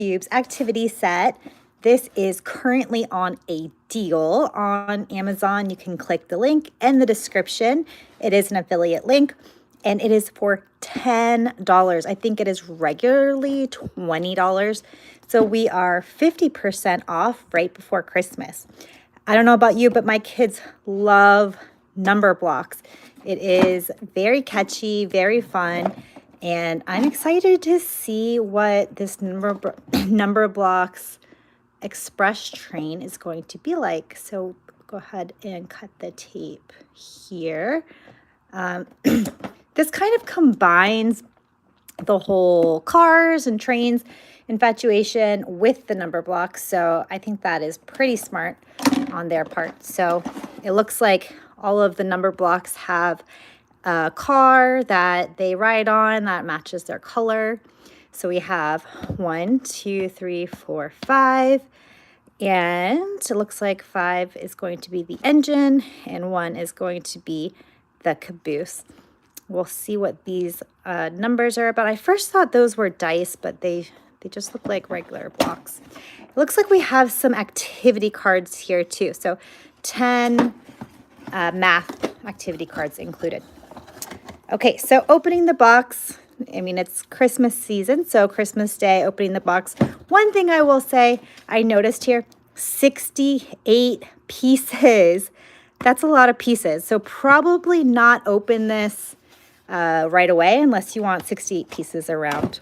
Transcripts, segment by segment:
Cubes activity set. This is currently on a deal on Amazon. You can click the link in the description. It is an affiliate link and it is for $10. I think it is regularly $20. So we are 50% off right before Christmas. I don't know about you, but my kids love Numberblocks. It is very catchy, very fun, and I'm excited to see what this Numberblocks Express train is going to be like. So go ahead and cut the tape here. This kind of combines the whole cars and trains infatuation with the Numberblocks. So I think that is pretty smart on their part. So it looks like all of the Numberblocks have a car that they ride on that matches their color. So we have 1, 2, 3, 4, 5. And it looks like 5 is going to be the engine and 1 is going to be the caboose. We'll see what these numbers are about. I first thought those were dice, but they just look like regular blocks. It looks like we have some activity cards here too. So 10 math activity cards included. Okay, so opening the box. I mean, it's Christmas season, so Christmas Day, opening the box. One thing I will say, I noticed here, 68 pieces. That's a lot of pieces. So probably not open this right away unless you want 68 pieces around.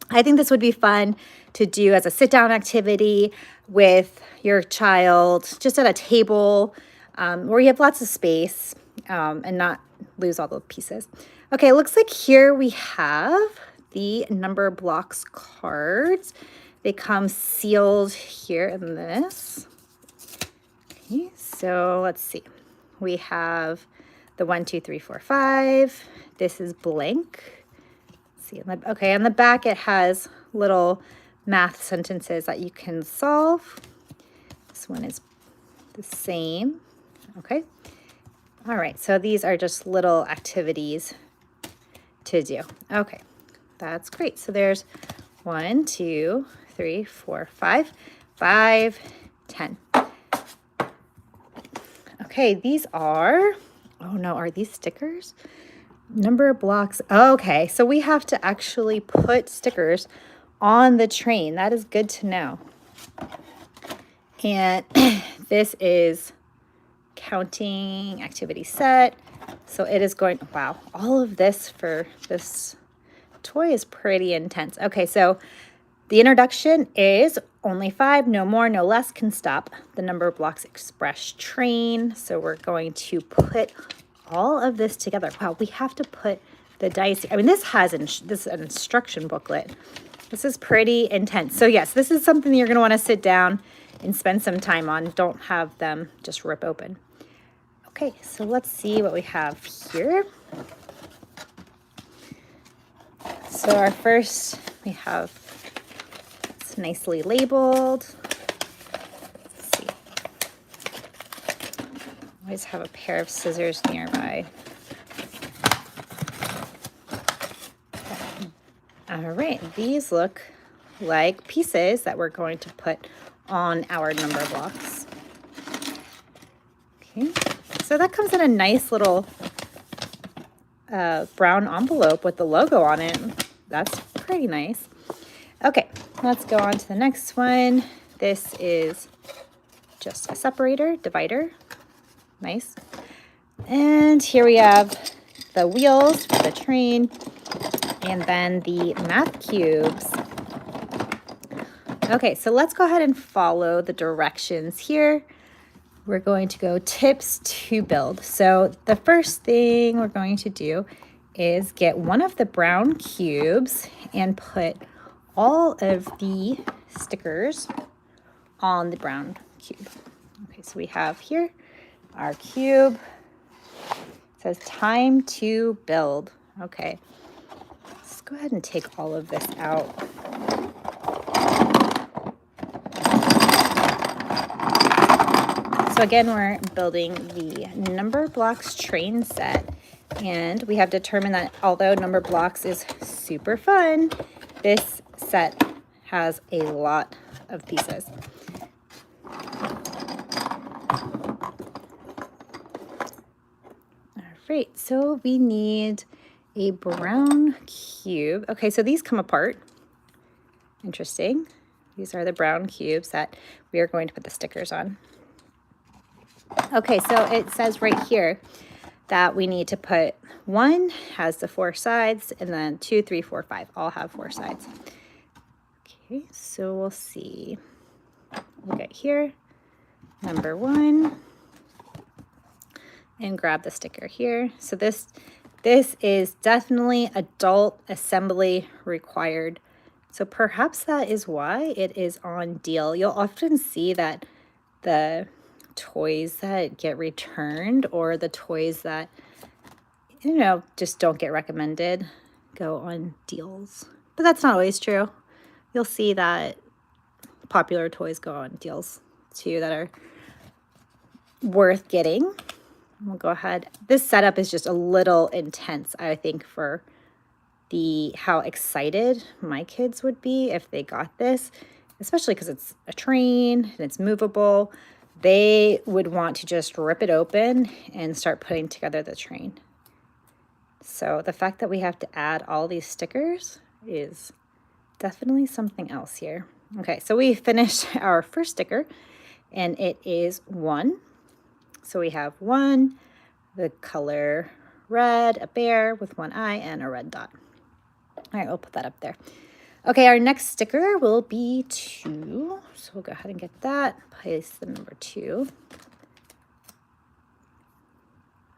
I think this would be fun to do as a sit-down activity with your child, just at a table where you have lots of space and not lose all the pieces. Okay, it looks like here we have the Numberblocks cards. They come sealed here in this. Okay, so let's see. We have the 1, 2, 3, 4, 5. This is blank. See, okay, on the back it has little math sentences that you can solve. This one is the same. Okay. All right, so these are just little activities to do. Okay, that's great. So there's 1, 2, 3, 4, 5, 5, 10. Okay, these are, oh no, are these stickers? Numberblocks. Okay, so we have to actually put stickers on the train. That is good to know. And this is counting activity set. So it is going, wow, all of this for this toy is pretty intense. Okay, so the introduction is only 5, no more, no less can stop the Numberblocks Express train. So we're going to put all of this together. Wow, we have to put the dice. I mean, this has this is an instruction booklet. This is pretty intense. So yes, this is something you're going to want to sit down and spend some time on. Don't have them just rip open. Okay, so let's see what we have here. So our first, we have, it's nicely labeled. Let's see. Always have a pair of scissors nearby. All right, these look like pieces that we're going to put on our Numberblocks. Okay, so that comes in a nice little brown envelope with the logo on it. That's pretty nice. Okay, let's go on to the next one. This is just a separator, divider. Nice. And here we have the wheels for the train, and then the math cubes. Okay, so let's go ahead and follow the directions here. We're going to go tips to build. So the first thing we're going to do is get one of the brown cubes and put all of the stickers on the brown cube. Okay, so we have here our cube. It says time to build. Okay, let's go ahead and take all of this out. So again, we're building the Numberblocks train set, and we have determined that although Numberblocks is super fun, this set has a lot of pieces. All right, so we need a brown cube. Okay, so these come apart. Interesting. These are the brown cubes that we are going to put the stickers on. Okay, so it says right here that we need to put 1 has the 4 sides, and then 2, 3, 4, 5 all have 4 sides. Okay, so we'll see. Look at here, number 1, and grab the sticker here. So this is definitely adult assembly required. So perhaps that is why it is on deal. You'll often see that the toys that get returned, or the toys that, you know, just don't get recommended, go on deals. But that's not always true. You'll see that popular toys go on deals too that are worth getting. We'll go ahead. This setup is just a little intense, I think, for how excited my kids would be if they got this, especially because it's a train and it's movable. They would want to just rip it open and start putting together the train. So the fact that we have to add all these stickers is definitely something else here. Okay, so we finished our first sticker, and it is 1. So we have 1, the color red, a bear with 1 eye and a red dot. All right, we'll put that up there. Okay, our next sticker will be 2. So we'll go ahead and get that. Place the number 2.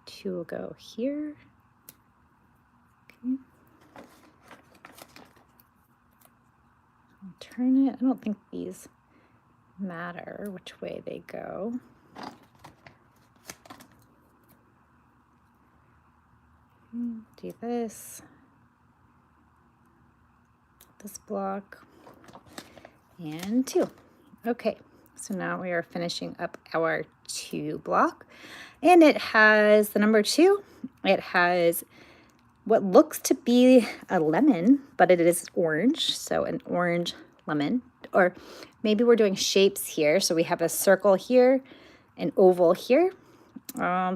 2 will go here. Okay. I'll turn it. I don't think these matter which way they go. Do this block, and 2. Okay, so now we are finishing up our 2 block, and it has the number 2. It has what looks to be a lemon, but it is orange, so an orange lemon. Or maybe we're doing shapes here, so we have a circle here, an oval here.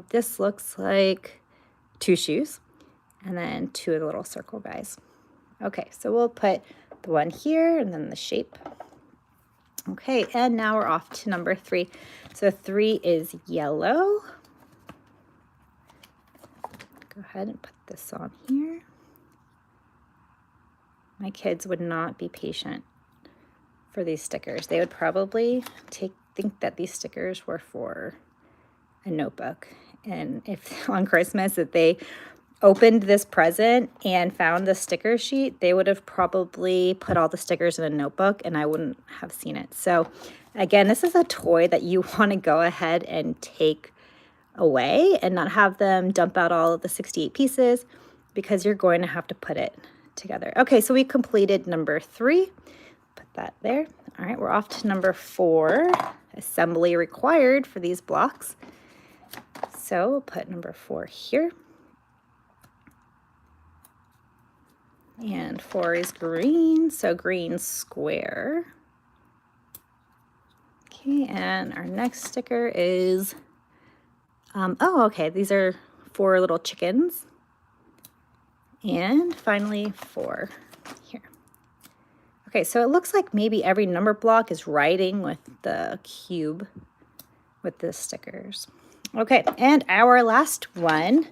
This looks like 2 shoes, and then 2 of the little circle guys. Okay, so we'll put the 1 here and then the shape. Okay, and now we're off to number 3. So 3 is yellow. Go ahead and put this on here. My kids would not be patient for these stickers. They would probably think that these stickers were for a notebook. And if on Christmas that they opened this present and found the sticker sheet, they would have probably put all the stickers in a notebook and I wouldn't have seen it. So again, this is a toy that you want to go ahead and take away and not have them dump out all of the 68 pieces, because you're going to have to put it together. Okay, so we completed number 3. Put that there. All right, we're off to number 4. Assembly required for these blocks. So we'll put number 4 here. And 4 is green, so green square. Okay, and our next sticker is, okay, these are 4 little chickens. And finally 4 here. Okay, so it looks like maybe every number block is writing with the cube with the stickers. Okay, and our last one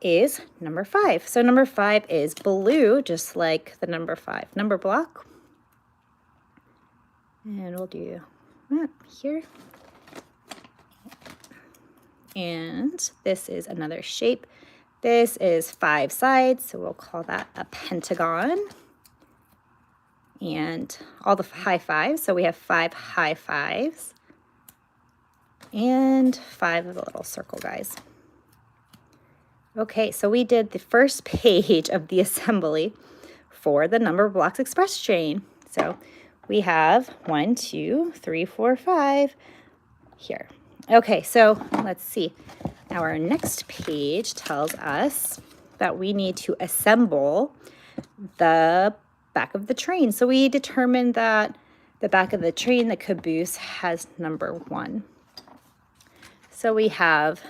is number 5. So number 5 is blue, just like the number 5 number block. And we'll do that here. And this is another shape. This is 5 sides, so we'll call that a pentagon. And all the high fives, so we have 5 high fives and 5 of the little circle guys. Okay, so we did the first page of the assembly for the Numberblocks Express train. So we have 1, 2, 3, 4, 5 here. Okay, so let's see. Our next page tells us that we need to assemble the back of the train. So we determined that the back of the train, the caboose, has number 1. So we have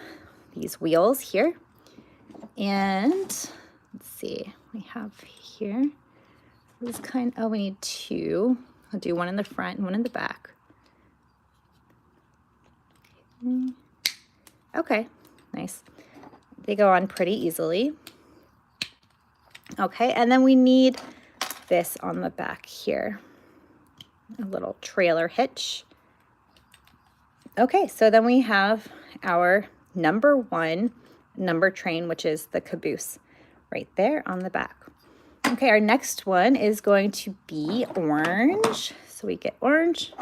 these wheels here. And let's see, we have here, this we need 2. I'll do one in the front and one in the back. Okay, nice. They go on pretty easily. Okay, and then we need this on the back here, a little trailer hitch. Okay, so then we have our number 1 number train, which is the caboose, right there on the back. Okay, our next one is going to be orange. So we get orange,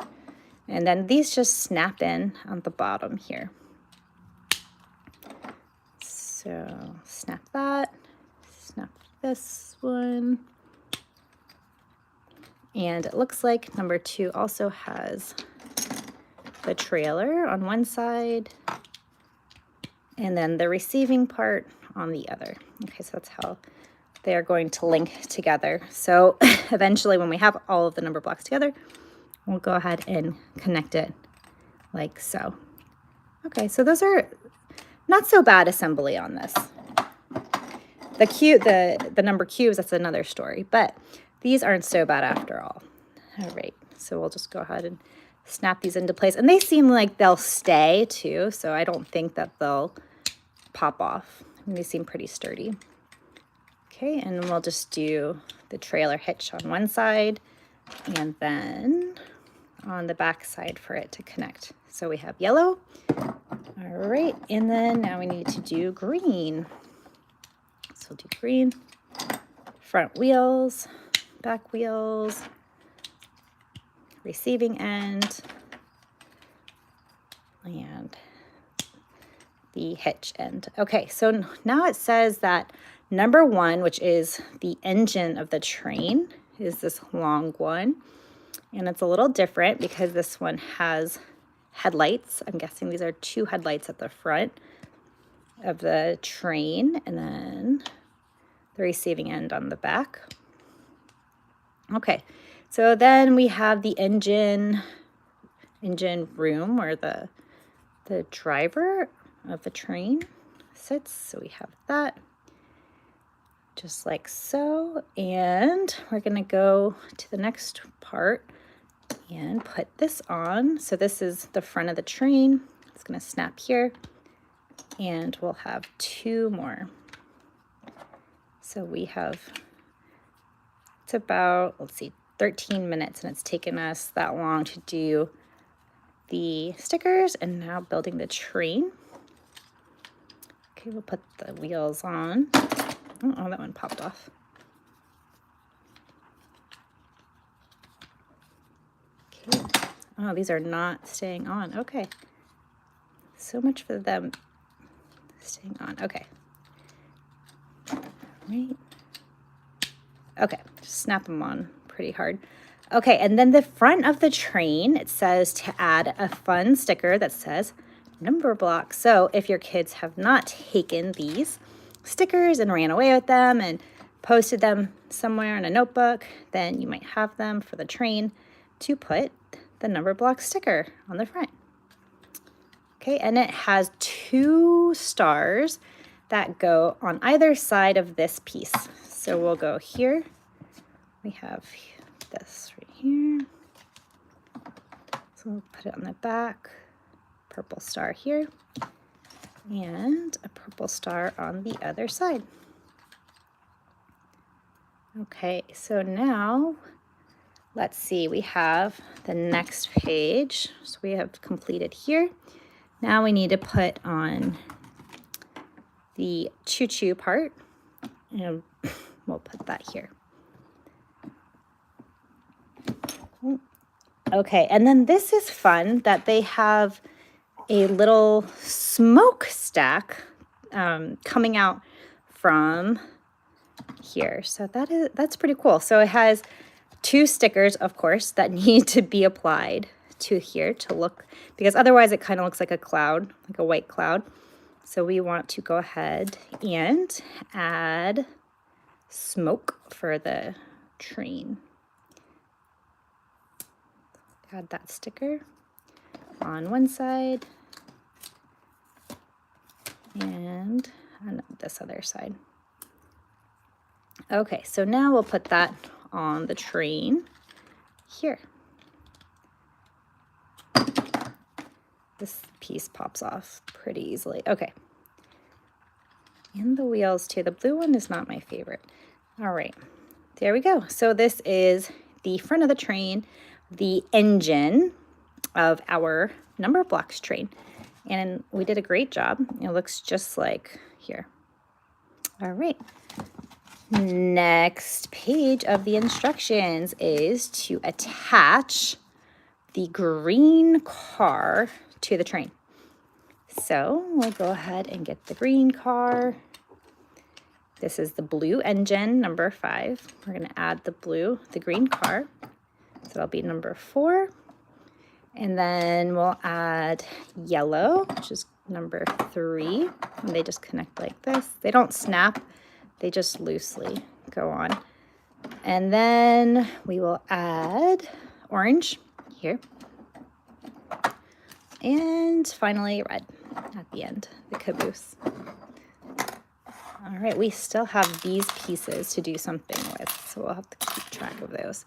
and then these just snap in on the bottom here. So snap that, snap this one. And it looks like number 2 also has the trailer on one side and then the receiving part on the other. Okay, so that's how they are going to link together. So eventually when we have all of the number blocks together, we'll go ahead and connect it like so. Okay, so those are not so bad assembly on this. The number cubes, that's another story, but these aren't so bad after all. All right, so we'll just go ahead and snap these into place. And they seem like they'll stay too, so I don't think that they'll pop off. They seem pretty sturdy. Okay, and we'll just do the trailer hitch on one side and then on the back side for it to connect. So we have yellow. All right, and then now we need to do green. So we'll do green, front wheels, back wheels, receiving end, and the hitch end. Okay, so now it says that number 1, which is the engine of the train, is this long one. And it's a little different because this one has headlights. I'm guessing these are 2 headlights at the front of the train, and then the receiving end on the back. Okay, so then we have the engine room where the driver of the train sits. So we have that just like so. And we're going to go to the next part and put this on. So this is the front of the train. It's going to snap here. And we'll have 2 more. So we have, it's about, let's see, 13 minutes, and it's taken us that long to do the stickers and now building the train. Okay, we'll put the wheels on. Oh, that one popped off. Okay. Oh, these are not staying on. Okay. So much for them staying on. Okay. Right. Okay, just snap them on pretty hard. Okay, and then the front of the train, it says to add a fun sticker that says Numberblocks. So if your kids have not taken these stickers and ran away with them and posted them somewhere in a notebook, then you might have them for the train to put the Numberblock sticker on the front. Okay, and it has 2 stars that go on either side of this piece. So we'll go here. We have this right here. So we'll put it on the back. Purple star here. And a purple star on the other side. Okay, so now let's see, we have the next page. So we have completed here. Now we need to put on the choo-choo part, and we'll put that here. Okay, and then this is fun that they have a little smokestack coming out from here. So that's pretty cool. So it has 2 stickers, of course, that need to be applied to here to look, because otherwise it kind of looks like a cloud, like a white cloud. So we want to go ahead and add smoke for the train. Add that sticker on one side and on this other side. Okay, so now we'll put that on the train here. This piece pops off pretty easily. Okay. And the wheels too. The blue one is not my favorite. All right, there we go. So this is the front of the train, the engine of our Numberblocks train. And we did a great job. It looks just like here. All right. Next page of the instructions is to attach the green car to the train. So we'll go ahead and get the green car. This is the blue engine, number 5. We're going to add the green car. So that'll be number 4. And then we'll add yellow, which is number 3. And they just connect like this. They don't snap, they just loosely go on. And then we will add orange here. And finally red at the end, the caboose. All right, we still have these pieces to do something with, so we'll have to keep track of those.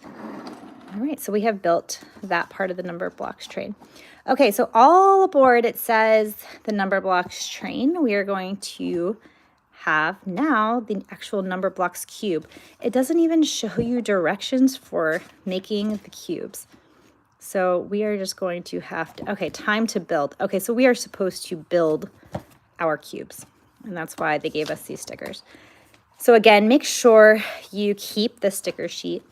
All right, so we have built that part of the Numberblocks train. Okay, so all aboard it says the Numberblocks train. We are going to have now the actual Numberblocks cube. It doesn't even show you directions for making the cubes. So we are just going to have to, okay, time to build. Okay, so we are supposed to build our cubes, and that's why they gave us these stickers. So again, make sure you keep the sticker sheet,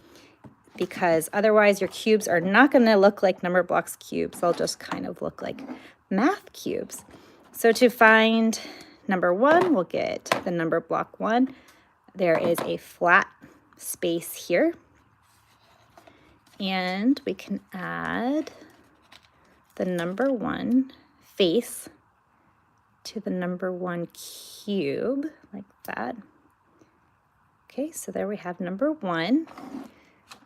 because otherwise your cubes are not going to look like Numberblocks cubes. They'll just kind of look like math cubes. So to find number 1, we'll get the number block 1. There is a flat space here. And we can add the number 1 face to the number 1 cube, like that. Okay, so there we have number 1.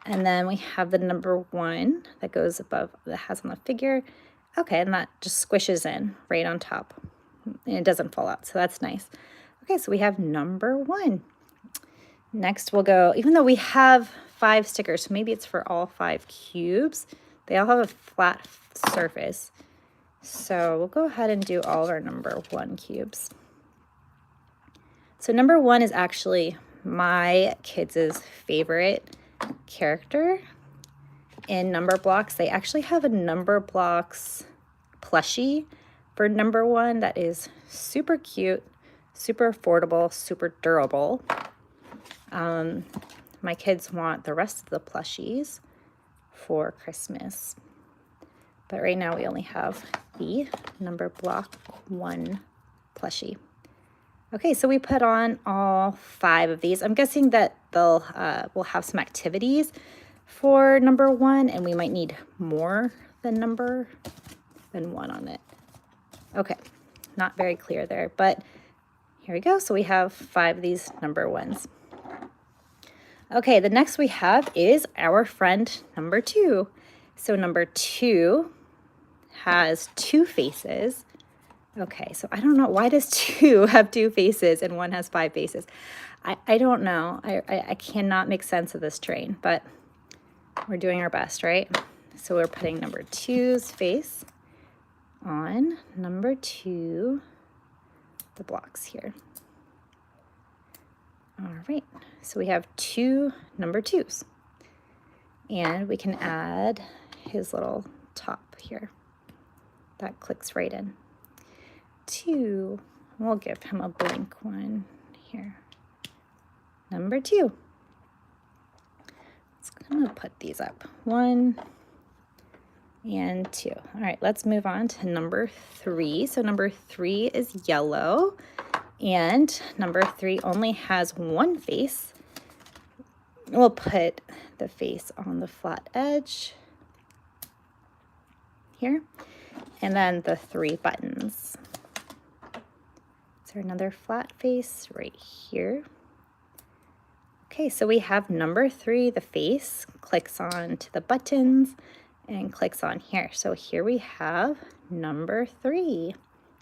And then we have the number 1 that goes above, that has on the figure. Okay, and that just squishes in right on top. And it doesn't fall out, so that's nice. Okay, so we have number 1. Next we'll go, even though we have 5 stickers, so maybe it's for all 5 cubes. They all have a flat surface. So we'll go ahead and do all of our number 1 cubes. So number 1 is actually my kids' favorite character in Numberblocks. They actually have a Numberblocks plushie for number 1 that is super cute, super affordable, super durable. My kids want the rest of the plushies for Christmas, but right now we only have the Numberblock 1 plushie. Okay, so we put on all 5 of these. I'm guessing that we'll have some activities for number 1, and we might need more than 1 on it. Okay, not very clear there, but here we go. So we have 5 of these number 1s. Okay, the next we have is our friend number 2. So number 2 has 2 faces. Okay, so I don't know, why does 2 have 2 faces and 1 has 5 faces? I don't know. I cannot make sense of this train, but we're doing our best, right? So we're putting number 2's face on number 2, the blocks here. All right, so we have 2 number 2's, and we can add his little top here. That clicks right in. 2, we'll give him a blank one here. Number 2. I'm gonna put these up, 1 and 2. All right, let's move on to number 3. So number 3 is yellow, and number 3 only has 1 face. We'll put the face on the flat edge here, and then the 3 buttons. Is there another flat face right here? Okay, so we have number 3, the face, clicks on to the buttons and clicks on here. So here we have number 3,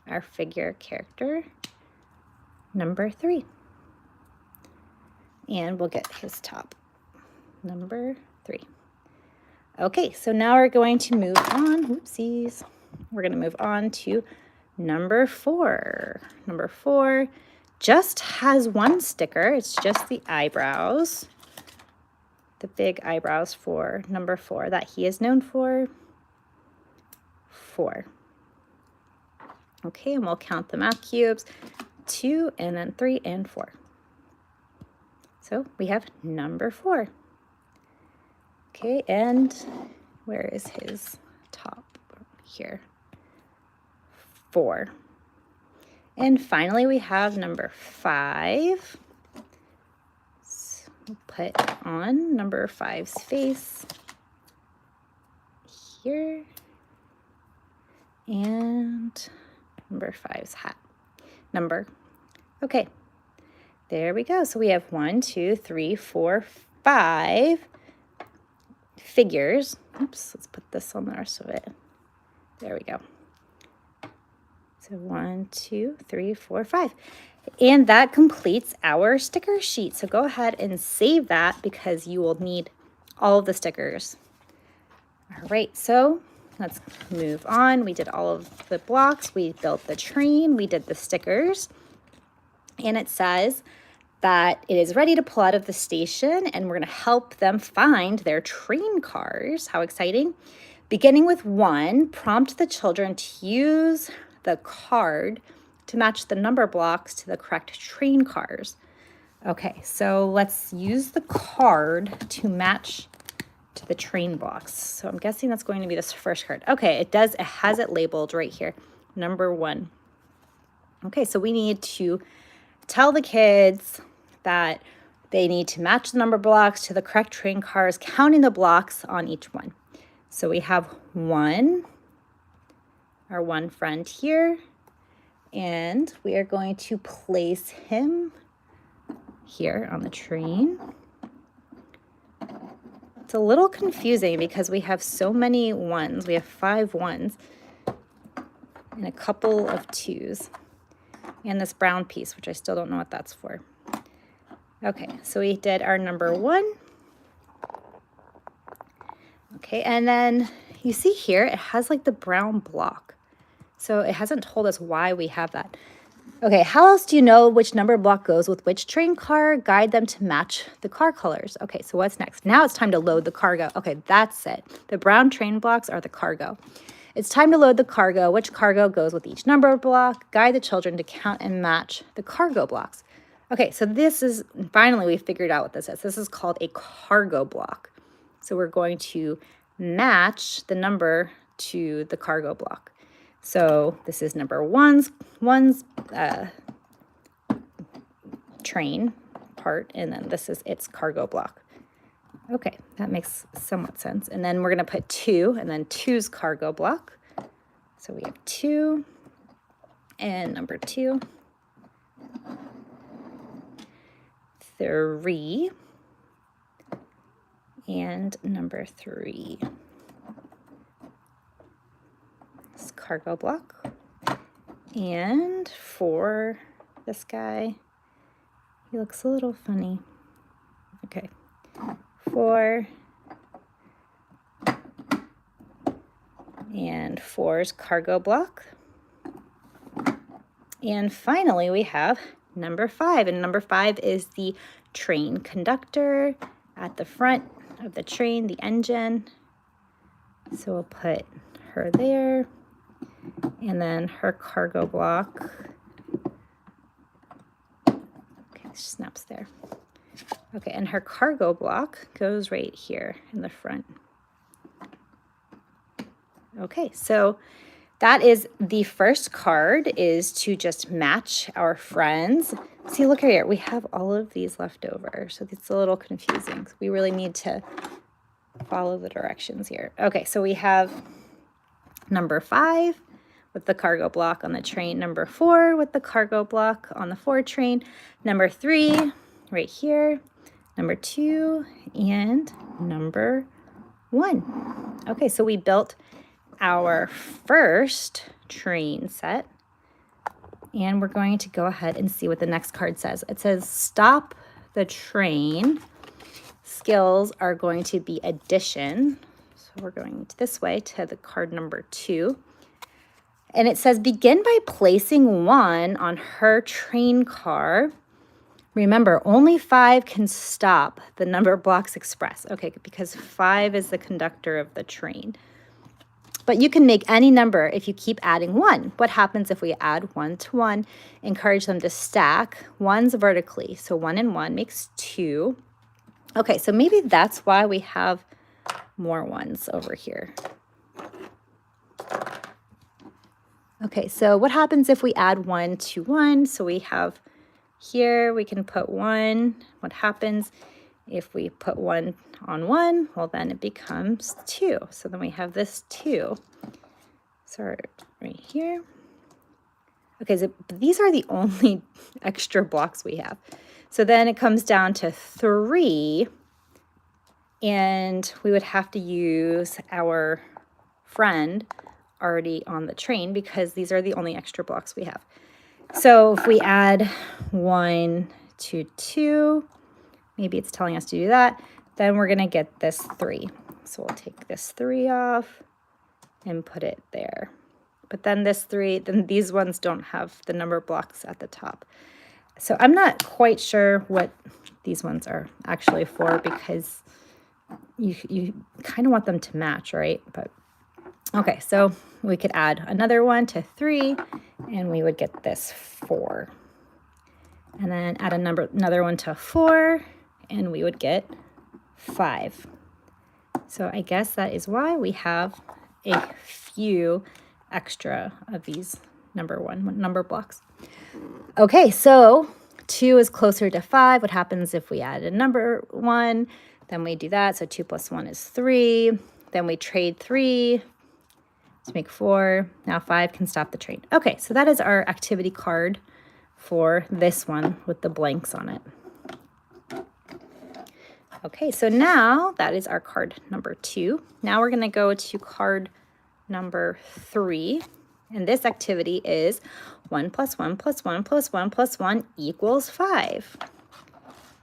our figure character, number 3. And we'll get his top, number 3. Okay, so now we're going to move on. Whoopsies. We're going to move on to number 4. Number 4 just has one sticker. It's just the eyebrows, the big eyebrows for number 4 that he is known for. 4. Okay, and we'll count the math cubes. 2 and then 3 and 4. So we have number 4. Okay, and where is his top? Here. 4. And finally, we have number 5. So we'll put on number 5's face here. And number 5's hat. Number. Okay. There we go. So we have 1, 2, 3, 4, 5 figures. Oops, let's put this on the rest of it. There we go. So 1, 2, 3, 4, 5. And that completes our sticker sheet. So go ahead and save that because you will need all of the stickers. All right, so let's move on. We did all of the blocks. We built the train. We did the stickers. And it says that it is ready to pull out of the station, and we're going to help them find their train cars. How exciting. Beginning with 1, prompt the children to use the card to match the number blocks to the correct train cars. Okay, so let's use the card to match to the train blocks. So I'm guessing that's going to be this first card. Okay, it has it labeled right here, number 1. Okay, so we need to tell the kids that they need to match the number blocks to the correct train cars, counting the blocks on each one. So we have 1, our 1 friend here, and we are going to place him here on the train. It's a little confusing because we have so many 1s. We have 5 1s and a couple of 2s. And this brown piece, which I still don't know what that's for. Okay, so we did our number 1. Okay, and then you see here, it has like the brown block. So it hasn't told us why we have that. Okay, how else do you know which number block goes with which train car? Guide them to match the car colors. Okay, so what's next? Now it's time to load the cargo. Okay, that's it. The brown train blocks are the cargo. It's time to load the cargo. Which cargo goes with each number block? Guide the children to count and match the cargo blocks. Okay, so this is, finally we figured out what this is. This is called a cargo block. So we're going to match the number to the cargo block. So this is number 1's train part, and then this is its cargo block. Okay, that makes somewhat sense. And then we're going to put 2, and then 2's cargo block. So we have 2 and number 2. 3 and number 3. This cargo block. And for this guy, he looks a little funny. Okay. 4 and 4's cargo block. And finally, we have number 5, and number 5 is the train conductor at the front of the train, the engine. So we'll put her there, and then her cargo block. Okay, she snaps there. Okay, and her cargo block goes right here in the front. Okay, so that is the first card, is to just match our friends. See, look here, we have all of these left over, so it's a little confusing. We really need to follow the directions here. Okay, so we have number 5 with the cargo block on the train, number 4 with the cargo block on the 4 train, number 3 right here, number 2, and number 1. Okay, so we built our first train set, and we're going to go ahead and see what the next card says. It says stop the train. Skills are going to be addition. So we're going this way to the card number 2. And it says begin by placing 1 on her train car. Remember, only 5 can stop the Numberblocks Express. Okay, because 5 is the conductor of the train. But you can make any number if you keep adding 1. What happens if we add 1 to 1? Encourage them to stack 1s vertically. So 1 and 1 makes 2. Okay, so maybe that's why we have more 1s over here. Okay, so what happens if we add 1 to 1? So we have here, we can put 1. What happens if we put 1 on 1? Well, then it becomes 2. So then we have this 2. So right here. Okay, so these are the only extra blocks we have. So then it comes down to 3. And we would have to use our friend already on the train because these are the only extra blocks we have. So if we add 1 to 2, maybe it's telling us to do that, then we're going to get this 3. So we'll take this 3 off and put it there. But then this 3, then these ones don't have the number blocks at the top. So I'm not quite sure what these ones are actually for because you kind of want them to match, right? But okay, so we could add another 1 to 3, and we would get this 4. And then add another 1 to 4, and we would get 5. So I guess that is why we have a few extra of these number blocks. Okay, so 2 is closer to 5. What happens if we add a number 1? Then we do that. So 2 plus 1 is 3. Then we trade 3 to make 4. Now 5 can stop the train. Okay, so that is our activity card for this one with the blanks on it. Okay, so now that is our card number 2. Now we're going to go to card number 3. And this activity is 1 plus 1 plus 1 plus 1 plus 1 equals 5.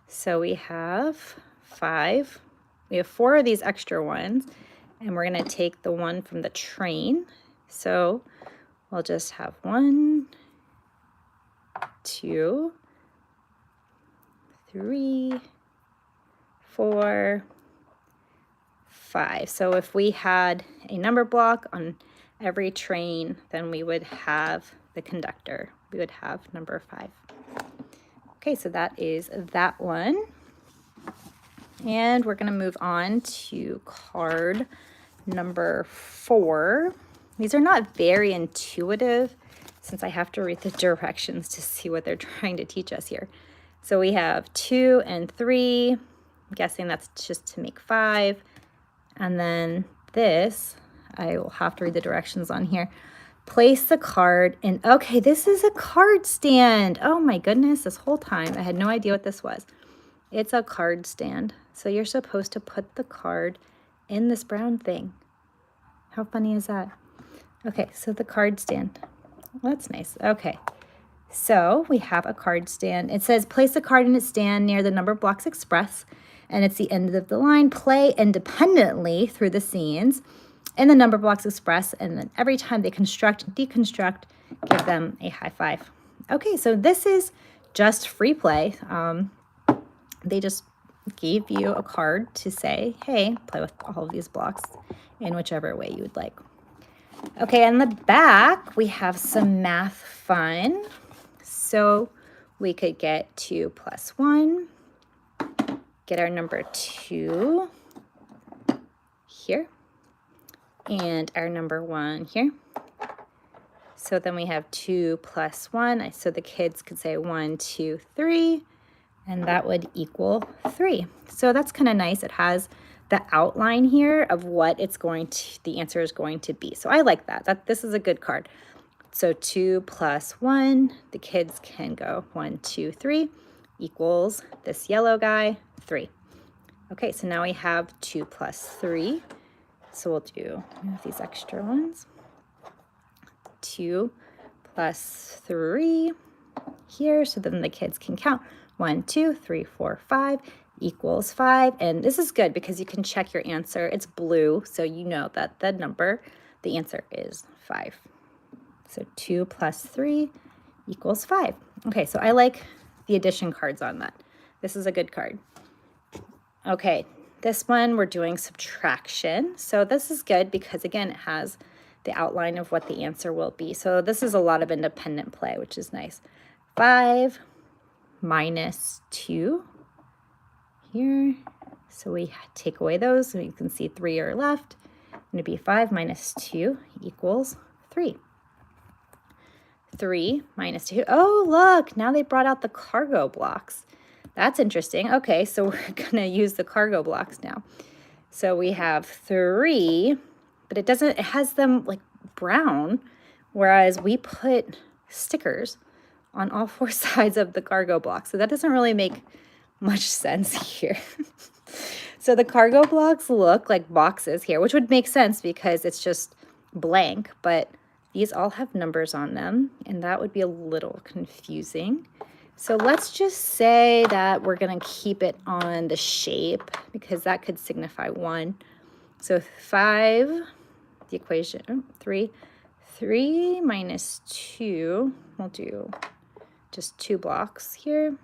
So we have 5. We have 4 of these extra ones. And we're going to take the 1 from the train. So we'll just have 1, 2, 3, 4, 5. So if we had a number block on every train, then we would have the conductor. We would have number 5. Okay, so that is that one. And we're going to move on to card number 4. These are not very intuitive since I have to read the directions to see what they're trying to teach us here. So we have 2 and 3. I'm guessing that's just to make 5. And then this, I will have to read the directions on here. Place the card in, okay, this is a card stand. Oh my goodness, this whole time I had no idea what this was. It's a card stand. So you're supposed to put the card in this brown thing. How funny is that? Okay, so the card stand. Well, that's nice. Okay, so we have a card stand. It says place the card in its stand near the Numberblocks Express, and it's the end of the line. Play independently through the scenes in the Numberblocks Express, and then every time they construct and deconstruct, give them a high five. Okay, so this is just free play. They just gave you a card to say, hey, play with all of these blocks in whichever way you would like. Okay, on the back, we have some math fun. So we could get 2 plus 1, get our number 2 here, and our number 1 here. So then we have 2 plus 1. So the kids could say 1, 2, 3, and that would equal 3. So that's kind of nice. It has the outline here of what it's going to, the answer is going to be. So I like that. This is a good card. So 2 plus 1, the kids can go 1, 2, 3. equals this yellow guy, 3. Okay, so now we have 2 plus 3. So we'll do these extra ones. 2 plus 3 here, so then the kids can count. 1, 2, 3, 4, 5 equals 5. And this is good because you can check your answer. It's blue, so you know that the answer is 5. So 2 plus 3 equals 5. Okay, so I like the addition cards on that. This is a good card. Okay, this one we're doing subtraction. So this is good because, again, it has the outline of what the answer will be. So this is a lot of independent play, which is nice. 5 minus 2 here. So we take away those, so you can see 3 are left. It's going to be 5 minus 2 equals 3. 3 minus 2. Oh, look, now they brought out the cargo blocks. That's interesting. Okay, so we're going to use the cargo blocks now. So we have 3, but it has them like brown, whereas we put stickers on all 4 sides of the cargo block. So that doesn't really make much sense here. So the cargo blocks look like boxes here, which would make sense because it's just blank, but these all have numbers on them, and that would be a little confusing. So let's just say that we're going to keep it on the shape because that could signify 1. So 5, the equation, 3 minus 2, we'll do just 2 blocks here.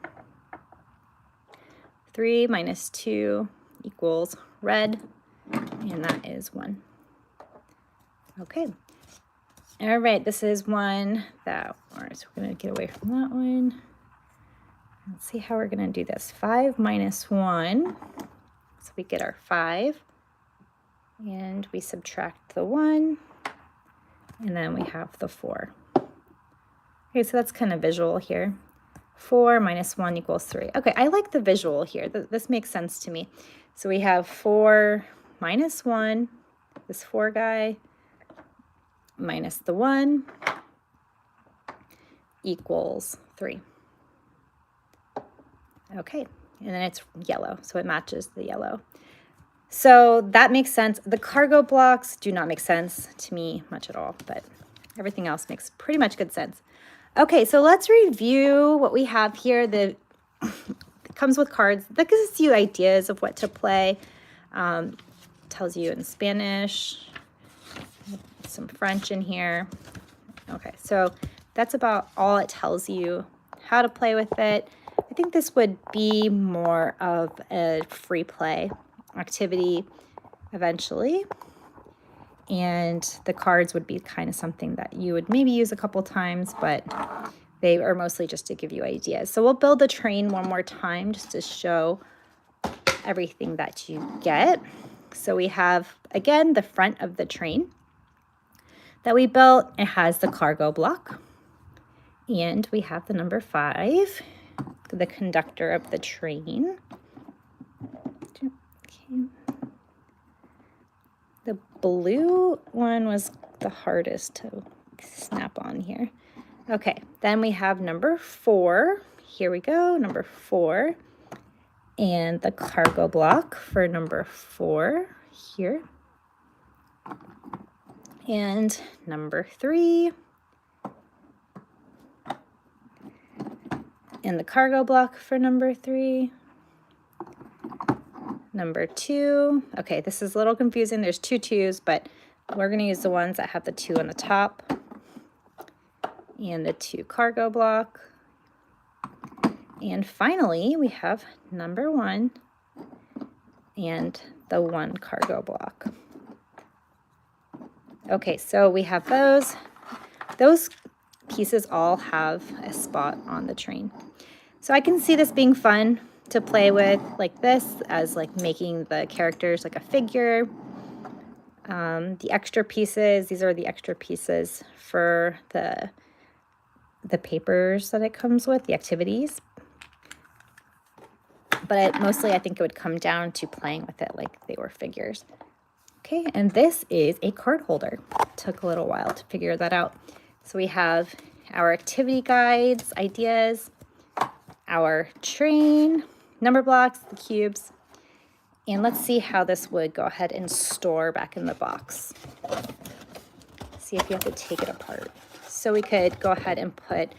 3 minus 2 equals red, and that is 1. Okay. All right, this is one that, all right, so we're going to get away from that one. Let's see how we're going to do this. 5 minus 1, so we get our 5, and we subtract the 1, and then we have the 4. Okay, so that's kind of visual here. 4 minus 1 equals 3. Okay, I like the visual here. This makes sense to me. So we have 4 minus 1, this 4 guy, minus the 1 equals 3. Okay, and then it's yellow, so it matches the yellow. So that makes sense. The cargo blocks do not make sense to me much at all, but everything else makes pretty much good sense. Okay, so let's review what we have here. It comes with cards. That gives you ideas of what to play. Tells you in Spanish, some French in here. Okay, so that's about all it tells you, how to play with it. I think this would be more of a free play activity eventually. And the cards would be kind of something that you would maybe use a couple times, but they are mostly just to give you ideas. So we'll build the train one more time just to show everything that you get. So we have, again, the front of the train that we built. It has the cargo block. And we have the number 5, the conductor of the train. Okay. The blue one was the hardest to snap on here. Okay, then we have number 4. Here we go, number 4. And the cargo block for number 4 here. And number 3. And the cargo block for number 3. Number 2. Okay, this is a little confusing. There's 2 2s, but we're going to use the ones that have the 2 on the top. And the 2 cargo block. And finally, we have number 1 and the 1 cargo block. Okay, so we have those. Those pieces all have a spot on the train. So I can see this being fun to play with like this, as like making the characters like a figure. The extra pieces, these are the extra pieces for the papers that it comes with, the activities. But mostly I think it would come down to playing with it like they were figures. Okay, and this is a card holder. Took a little while to figure that out. So we have our activity guides, ideas, our train, number blocks, the cubes, and let's see how this would go ahead and store back in the box. See if you have to take it apart. So we could go ahead and put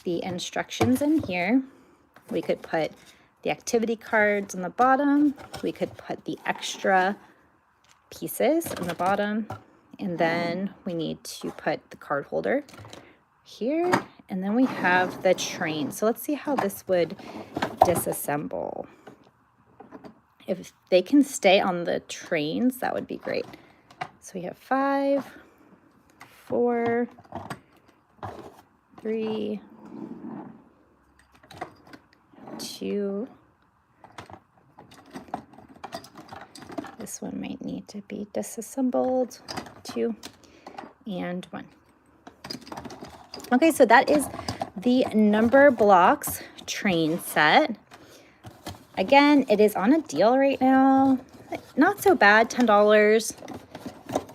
the instructions in here. We could put the activity cards on the bottom. We could put the extra pieces on the bottom. And then we need to put the card holder here. And then we have the train. So let's see how this would disassemble. If they can stay on the trains, that would be great. So we have 5, 4, 3, 2. This one might need to be disassembled. 2 and 1. Okay, so that is the Numberblocks train set. Again, it is on a deal right now. Not so bad, $10.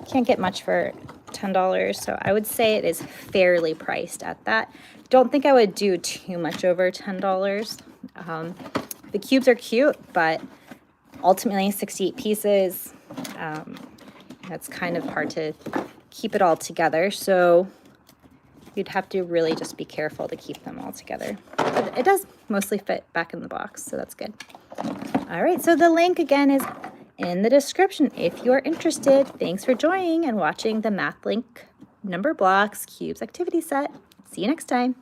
Can't get much for $10, so I would say it is fairly priced at that. Don't think I would do too much over $10. The cubes are cute, but ultimately 68 pieces. That's kind of hard to keep it all together, so you'd have to really just be careful to keep them all together. But it does mostly fit back in the box, so that's good. All right, so the link again is in the description if you are interested. Thanks for joining and watching the MathLink Numberblocks Cubes activity set. See you next time.